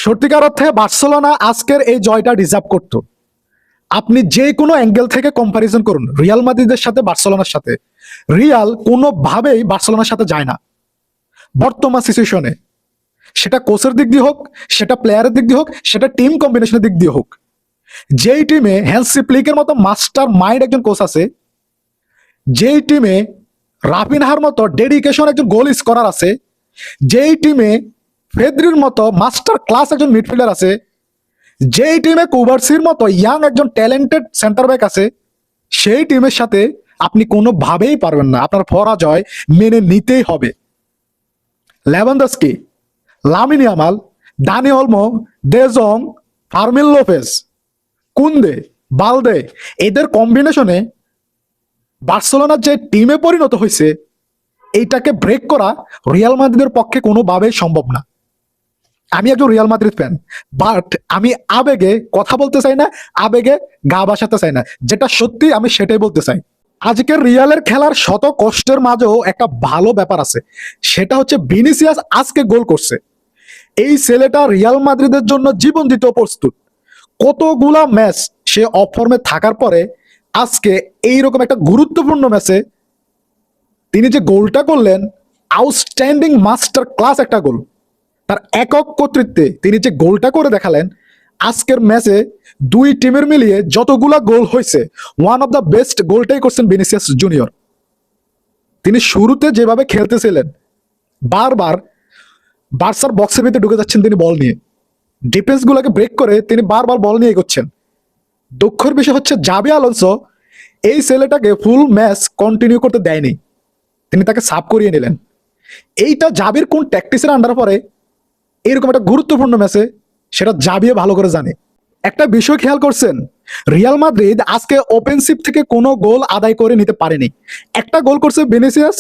সত্যিকার অর্থে বার্সেলোনা আজকের এই জয়টা ডিজার্ভ করত। আপনি যে কোনো অ্যাঙ্গেল থেকে কম্পারিজন করুন রিয়াল মাদ্রিদের সাথে বার্সেলোনার সাথে, রিয়াল কোনোভাবেই বার্সেলোনার সাথে যায় না বর্তমান সিচুয়েশনে। সেটা কোচের দিক দিয়ে হোক, সেটা প্লেয়ারের দিক দিয়ে হোক, সেটা টিম কম্বিনেশনের দিক দিয়ে হোক। যেই টিমে হ্যান্সি ফ্লিকের মতো মাস্টার মাইন্ড একজন কোচ আছে, যেই টিমে রাফিনহার মতো ডেডিকেশন একজন গোল স্কোরার আছে, যেই টিমে ফেদ্রির মতো মাস্টার ক্লাস একজন মিডফিল্ডার আছে, যেই টিমে কুবার্সির মতো ইয়াং একজন ট্যালেন্টেড সেন্টার ব্যাক আছে, সেই টিমের সাথে আপনি কোনোভাবেই পারবেন না। আপনার পরাজয় মেনে নিতেই হবে। Lewandowski, Lamine Yamal, Dani Olmo, de Jong, Fermin Lopez, Kounde, Balde, এদের কম্বিনেশনে বার্সেলোনার যে টিমে পরিণত হয়েছে, এইটাকে ব্রেক করা রিয়াল মাদ্রিদের পক্ষে কোনোভাবেই সম্ভব না। আমি একজন রিয়াল মাদ্রিদ ফ্যান, বাট আমি আবেগে কথা বলতে চাই না, আবেগে গা ভাসাতে চাই না। যেটা সত্যি আমি সেটাই বলতে চাই। আজকের রিয়ালের খেলার শত কষ্টের মাঝেও একটা ভালো ব্যাপার আছে, সেটা হচ্ছে ভিনিসিয়াস আজকে গোল করছে। এই ছেলেটা রিয়াল মাদ্রিদের জন্য জীবন দিতেও প্রস্তুত। কতগুলা ম্যাচ সে অফ ফর্মে থাকার পরে আজকে এইরকম একটা গুরুত্বপূর্ণ ম্যাচে তিনি যে গোলটা করলেন, আউটস্ট্যান্ডিং মাস্টার ক্লাস একটা গোল। তার একক কর্তৃত্বে তিনি যে গোলটা করে দেখালেন আজকের ম্যাচে, দুই টিমের মিলিয়ে যতগুলা গোল হয়েছে, ওয়ান অফ দ্য বেস্ট গোলটাই করছেন ভিনিসিয়াস জুনিয়র। তিনি শুরুতে যেভাবে খেলতেছিলেন, বারবার বার্সার বক্সের ভিতরে ঢুকে যাচ্ছেন তিনি বল নিয়ে, ডিফেন্স গুলাকে ব্রেক করে তিনি বারবার বল নিয়ে এগোচ্ছেন। দুঃখের বিষয় হচ্ছে জাবি আলোনসো এই ছেলেটাকে ফুল ম্যাচ কন্টিনিউ করতে দেয়নি, তিনি তাকে সাব করিয়ে নিলেন। এইটা জাবির কোন ট্যাকটিক্সের আন্ডার পরে এরকম একটা গুরুত্বপূর্ণ ম্যাচে, সেটা জাবিয়ে ভালো করে জানে। একটা বিষয় খেয়াল করছেন, রিয়াল মাদ্রিদ আজকে অফেন্সিভ থেকে কোনো গোল আদায় করে নিতে পারেনি। একটা গোল করছে ভিনিসিয়াস,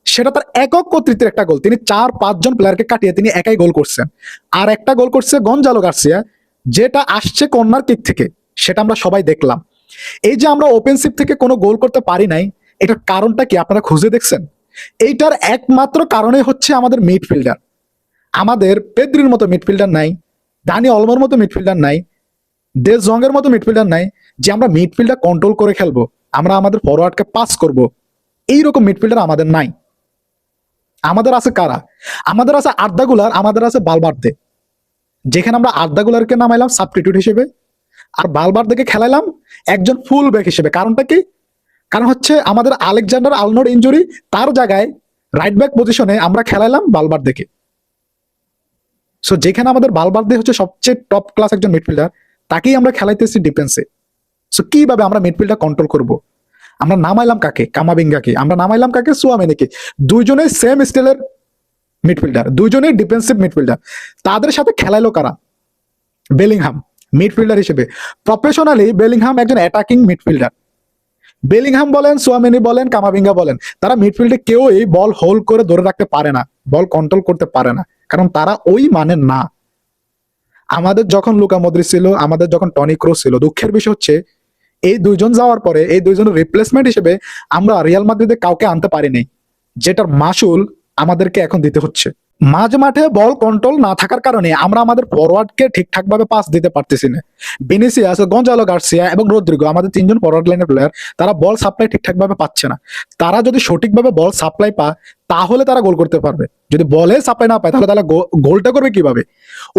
সেটা তার একক কর্তৃত্বের একটা গোল। তিনি 4-5 জন প্লেয়ারকে কাটিয়ে তিনি একাই গোল করছেন। আর একটা গোল করছে গঞ্জালো গার্সিয়া, যেটা আসছে কর্নার কিক থেকে, সেটা আমরা সবাই দেখলাম। এই যে আমরা অফেন্সিভ থেকে কোনো গোল করতে পারি নাই, এটার কারণটা কি আপনারা খুঁজে দেখছেন? এইটার একমাত্র কারণে হচ্ছে আমাদের মিডফিল্ডার। আমাদের পেদ্রির মতো মিডফিল্ডার নাই, দানি অলমোর মতো মিডফিল্ডার নাই, দে জং এর মতো মিডফিল্ডার নাই, যে আমরা মিডফিল্ডার কন্ট্রোল করে খেলবো, আমরা আমাদের ফরওয়ার্ডকে পাস করব, এইরকম মিডফিল্ডার আমাদের নাই। আমাদের আছে কারা? আমাদের আছে আর্দা গুলার, আমাদের আছে বালবার্দে। যেখানে আমরা আর্দা গুলারকে নামাইলাম সাবস্টিটিউট হিসেবে, আর বালবার্দেকে খেলাইলাম একজন ফুল ব্যাক হিসেবে। কারণটা কি? কারণ হচ্ছে আমাদের আলেকজান্ডার আর্নল্ড ইনজুরি, তার জায়গায় রাইট ব্যাক পজিশনে আমরা খেলাইলাম বালবার্দেকে। সো যেখানে আমাদের বালবার্দে হচ্ছে সবচেয়ে টপ ক্লাস একজন মিডফিল্ডার, তাকেই আমরা খেলাইতেছি ডিফেন্সে। সো কিভাবে আমরা মিডফিল্ডার কন্ট্রোল করব? আমরা নামাইলাম কাকে? কামাবিঙ্গাকে। আমরা নামাইলাম কাকে? সুয়ামেনিকে। দুইজনেই সেম স্টাইলের মিডফিল্ডার, দুইজনেই ডিফেন্সিভ মিডফিল্ডার। তাদের সাথে খেলাইলো কারা? বেলিংহাম মিডফিল্ডার হিসেবে। প্রফেশনালি বেলিংহাম একজন অ্যাটাকিং মিডফিল্ডার। বেলিংহাম বলেন, সোয়ামেনি বলেন, কামাবিঙ্গা বলেন, তারা মিডফিল্ডে কেউই বল হোল্ড করে ধরে রাখতে পারে না, বল কন্ট্রোল করতে পারে না, কারণ তারা ওই মানের না। আমাদের যখন লুকা মদ্রিচ ছিল, আমাদের যখন টনি ক্রুস ছিল, দুঃখের বিষয় হচ্ছে এই দুইজন যাওয়ার পরে এই দুইজনের রিপ্লেসমেন্ট হিসেবে আমরা রিয়াল মাদ্রিদে কাউকে আনতে পারিনি, যেটার মাসুল আমাদেরকে এখন দিতে হচ্ছে। মাঝ মাঠে বল কন্ট্রোল না থাকার কারণে আমরা আমাদের ফরওয়ার্ডকে ঠিকঠাক ভাবে পাস দিতে পারতেছি না। ভিনিসিয়াস, গঞ্জালো গার্সিয়া এবং রদ্রিগো, আমাদের তিনজন ফরওয়ার্ড লাইনের প্লেয়ার, তারা বল সাপ্লাই ঠিকঠাক ভাবে পাচ্ছে না। তারা যদি সঠিকভাবে বল সাপ্লাই পায় তাহলে তারা গোল করতে পারবে। যদি বলে সাপ্লাই না পায় তাহলে তারা গোলটা করবে কিভাবে?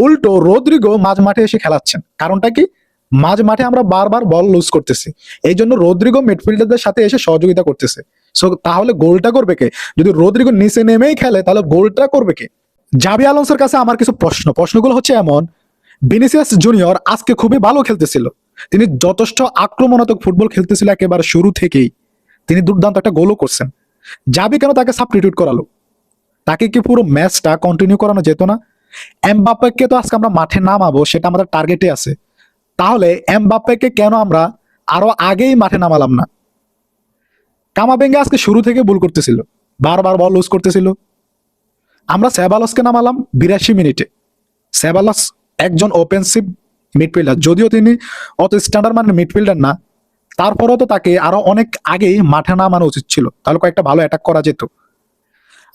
উল্টো রদ্রিগো মাঝ মাঠে এসে খেলাচ্ছেন। কারণটা কি? মাঝ মাঠে আমরা বারবার বল লুজ করতেছি, এই জন্য রদ্রিগো মিডফিল্ডারদের সাথে এসে সহযোগিতা করতেছে। সো তাহলে গোলটা করবে কে? যদি রদ্রিগো নিচে নেমেই খেলে তাহলে গোলটা করবে কে? জাবি আলোনসোর কাছে আমার কিছু প্রশ্নগুলো হচ্ছে এমন, ভিনিসিয়াস জুনিয়র আজকে খুবই ভালো খেলতেছিল, তিনি যথেষ্ট আক্রমণাত্মক ফুটবল খেলতেছিল একেবারে শুরু থেকেই, তিনি দুর্দান্ত একটা গোলও করছেন। জাবি কেন তাকে সাবস্টিটিউট করালো? তাকে কি পুরো ম্যাচটা কন্টিনিউ করানো যেত না? এমবাপ্পেকে তো আজকে আমরা মাঠে নামাবো, সেটা আমাদের টার্গেটে আছে। তাহলে এমবাপ্পেকে কেন আমরা আরো আগেই মাঠে নামালাম না? কামাবেঙ্গা আজকে শুরু থেকে ভুল করতেছিল, বারবার বল লুজ করতেছিল। আমরা সেবালসকে নামালাম 82 মিনিটে। সেবালস একজন অফেন্সিভ মিডফিল্ডার, যদিও তিনি অত স্ট্যান্ডার্ড মানের মিডফিল্ডার না, তারপরেও তো তাকে আরো অনেক আগেই মাঠে নামানো উচিত ছিল, তাহলে কয়েকটা ভালো অ্যাটাক করা যেত।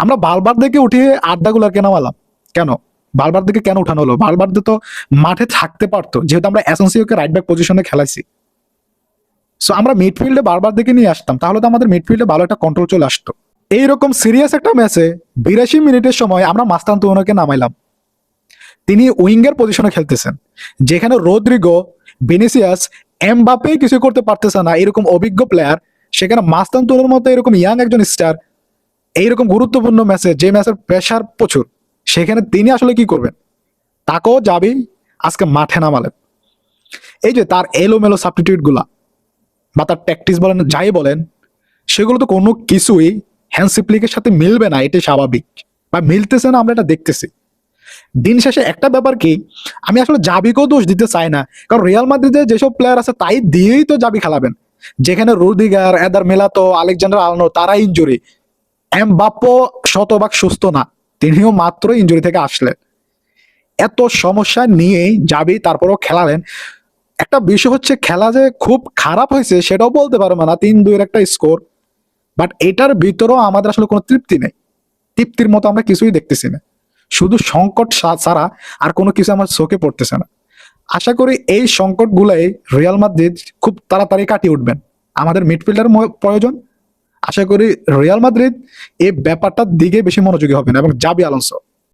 আমরা বারবার দেখে উঠিয়ে আড্ডাগুলারকে নামালাম কেন? ভালভার্দেকে কেন উঠানো হলো? ভালভার্দে তো মাঠে থাকতে পারতো, যেহেতু আমরা অ্যাসেন্সিওকে রাইট ব্যাক পজিশনে খেলাইছি। সো আমরা মিডফিল্ডে দিকে নিয়ে আসতাম, তাহলে তো আমাদের মিডফিল্ডে ভালো একটা কন্ট্রোল চলে আসতো। এইরকম সিরিয়াস একটা ম্যাচে 82 মিনিটের সময় আমরা মাস্তানতুয়ানোকে নামাইলাম। তিনি উইঙ্গের পজিশনে খেলতেছেন, যেখানে রদ্রিগো, ভিনিসিয়াস, এমবাপে কিছু করতে পারতেছে না, এরকম অভিজ্ঞ প্লেয়ার, সেখানে মাস্তানতুয়ানোর মতো এরকম ইয়াং একজন স্টার এইরকম গুরুত্বপূর্ণ ম্যাচে, যে ম্যাচের প্রেশার প্রচুর, সেখানে তিনি আসলে কি করবেন? তাকেও যাবি আজকে মাঠে নামালেন। এই যে তার এলোমেলো সাবস্টিটিউট গুলা বা তার ট্যাকটিক্স বলেন, যাই বলেন, সেগুলো তো কোনো কিছুই হ্যান্সি ফ্লিকের সাথে মিলবে না, এটাই স্বাভাবিক, বা মিলতেছে না, আমরা এটা দেখতেছি। দিন শেষে একটা ব্যাপার কি, আমি আসলে জাবিকেও দোষ দিতে চাই না, কারণ রিয়াল মাদ্রিদে যেসব প্লেয়ার আছে তাই দিয়েই তো জাবি খেলাবেন, যেখানে রুদিগার, এদার মেলাতো, আলেকজান্ডার আলনো তারা ইনজুরি, এমবাপ্পো শতভাগ সুস্থ না, তিনিও মাত্র ইনজুরি থেকে আসলেন। এত সমস্যা নিয়েই যাবি, তারপরও খেলালেন। একটা বিষয় হচ্ছে, খেলা যে খুব খারাপ হয়েছে সেটাও বলতে পারবো না, 3-2 একটা স্কোর, বাট এটার ভিতরেও আমাদের আসলে কোনো তৃপ্তি নেই। তৃপ্তির মতো আমরা কিছুই দেখতেছি না, শুধু সংকট ছাড়া আর কোনো কিছু আমার চোখে পড়তেছে না। আশা করি এই সংকট গুলাই রিয়াল মাদ্রিদ খুব তাড়াতাড়ি কাটিয়ে উঠবেন। আমাদের মিডফিল্ডার প্রয়োজন। আশা করি রিয়াল মাদ্রিদ এই ব্যাপারটার দিকে বেশি মনোযোগী হবেন এবং জাবি আলোনসো